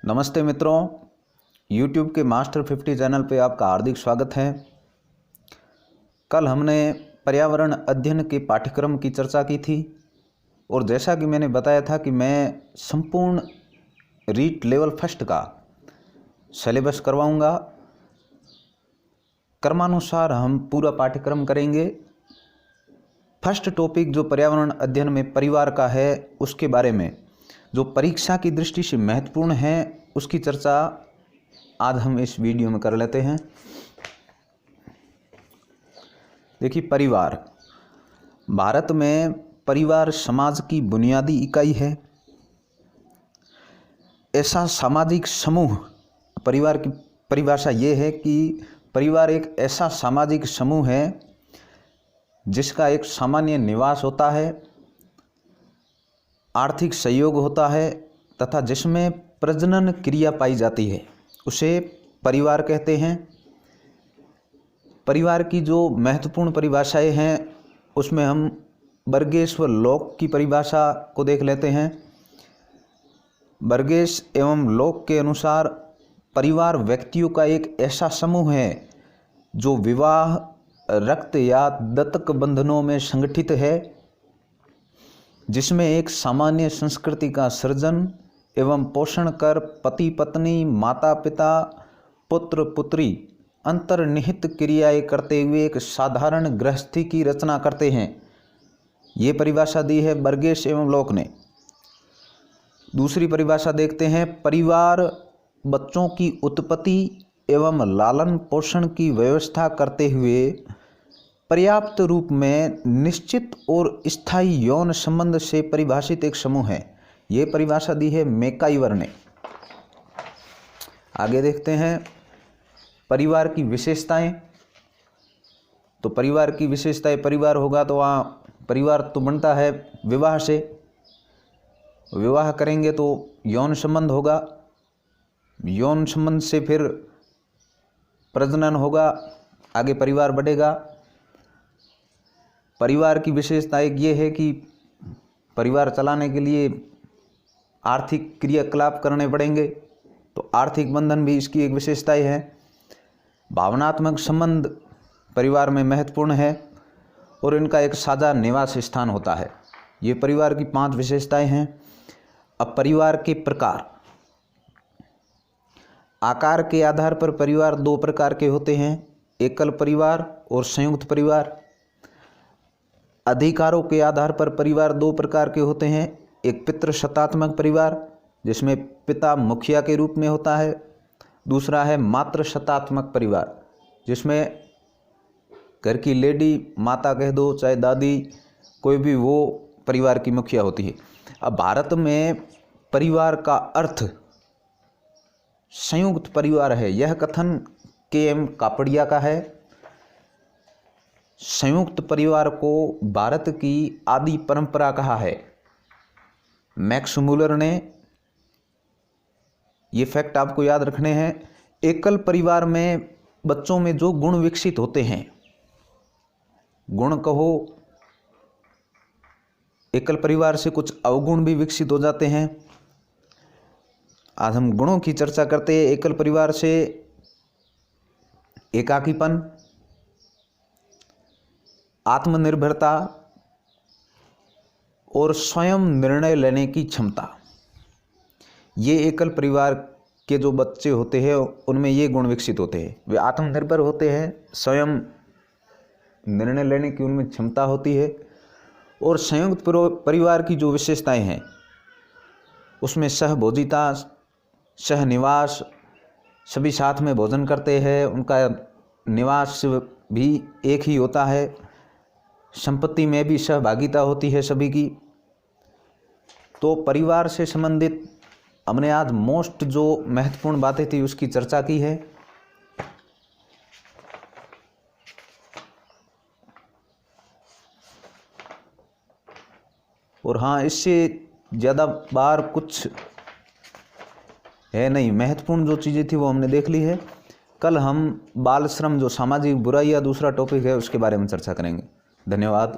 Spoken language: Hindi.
नमस्ते मित्रों, YouTube के मास्टर 50 चैनल पे आपका हार्दिक स्वागत है। कल हमने पर्यावरण अध्ययन के पाठ्यक्रम की चर्चा की थी और जैसा कि मैंने बताया था कि मैं संपूर्ण रीट लेवल फर्स्ट का सिलेबस करवाऊंगा। क्रमानुसार हम पूरा पाठ्यक्रम करेंगे। फर्स्ट टॉपिक जो पर्यावरण अध्ययन में परिवार का है उसके बारे में जो परीक्षा की दृष्टि से महत्वपूर्ण है उसकी चर्चा आज हम इस वीडियो में कर लेते हैं। देखिए, परिवार भारत में परिवार समाज की बुनियादी इकाई है। ऐसा सामाजिक समूह, परिवार की परिभाषा ये है कि परिवार एक ऐसा सामाजिक समूह है जिसका एक सामान्य निवास होता है, आर्थिक सहयोग होता है तथा जिसमें प्रजनन क्रिया पाई जाती है, उसे परिवार कहते हैं। परिवार की जो महत्वपूर्ण परिभाषाएं हैं उसमें हम बर्गेस व लॉक की परिभाषा को देख लेते हैं। बर्गेस एवं लॉक के अनुसार परिवार व्यक्तियों का एक ऐसा समूह है जो विवाह, रक्त या दत्तक बंधनों में संगठित है, जिसमें एक सामान्य संस्कृति का सृजन एवं पोषण कर पति पत्नी, माता पिता, पुत्र पुत्री अंतर्निहित क्रियाएं करते हुए एक साधारण गृहस्थी की रचना करते हैं। ये परिभाषा दी है बर्गेस एवं लॉक ने। दूसरी परिभाषा देखते हैं। परिवार बच्चों की उत्पत्ति एवं लालन पोषण की व्यवस्था करते हुए पर्याप्त रूप में निश्चित और स्थायी यौन संबंध से परिभाषित एक समूह है। ये परिभाषा दी है मैकाइवर ने। आगे देखते हैं परिवार की विशेषताएं। तो परिवार की विशेषताएं, परिवार होगा तो वहाँ परिवार तो बनता है विवाह से। विवाह करेंगे तो यौन संबंध होगा, यौन संबंध से फिर प्रजनन होगा, आगे परिवार बढ़ेगा। परिवार की विशेषता एक ये है कि परिवार चलाने के लिए आर्थिक क्रियाकलाप करने पड़ेंगे, तो आर्थिक बंधन भी इसकी एक विशेषता है। भावनात्मक संबंध परिवार में महत्वपूर्ण है और इनका एक साझा निवास स्थान होता है। ये परिवार की 5 विशेषताएं हैं। अब परिवार के प्रकार। आकार के आधार पर परिवार 2 प्रकार के होते हैं, एकल परिवार और संयुक्त परिवार। अधिकारों के आधार पर परिवार 2 प्रकार के होते हैं, एक पितृसत्तात्मक परिवार जिसमें पिता मुखिया के रूप में होता है, दूसरा है मातृसत्तात्मक परिवार जिसमें घर की लेडी, माता कह दो चाहे दादी, कोई भी, वो परिवार की मुखिया होती है। अब भारत में परिवार का अर्थ संयुक्त परिवार है, यह कथन के.एम. कापड़िया का है। संयुक्त परिवार को भारत की आदि परंपरा कहा है मैक्स मुलर ने। ये फैक्ट आपको याद रखने हैं। एकल परिवार में बच्चों में जो गुण विकसित होते हैं, गुण कहो, एकल परिवार से कुछ अवगुण भी विकसित हो जाते हैं। आज हम गुणों की चर्चा करते हैं। एकल परिवार से एकाकीपन, आत्मनिर्भरता और स्वयं निर्णय लेने की क्षमता, ये एकल परिवार के जो बच्चे होते हैं उनमें ये गुण विकसित होते हैं। वे आत्मनिर्भर होते हैं, स्वयं निर्णय लेने की उनमें क्षमता होती है। और संयुक्त परिवार की जो विशेषताएं हैं उसमें सहभोजिता, सहनिवास, सभी साथ में भोजन करते हैं, उनका निवास भी एक ही होता है, संपत्ति में भी सहभागिता होती है सभी की। तो परिवार से संबंधित हमने आज मोस्ट जो महत्वपूर्ण बातें थी उसकी चर्चा की है। और हाँ, इससे ज़्यादा बार कुछ है नहीं, महत्वपूर्ण जो चीज़ें थी वो हमने देख ली है। कल हम बाल श्रम जो सामाजिक बुराई या दूसरा टॉपिक है उसके बारे में चर्चा करेंगे। धन्यवाद।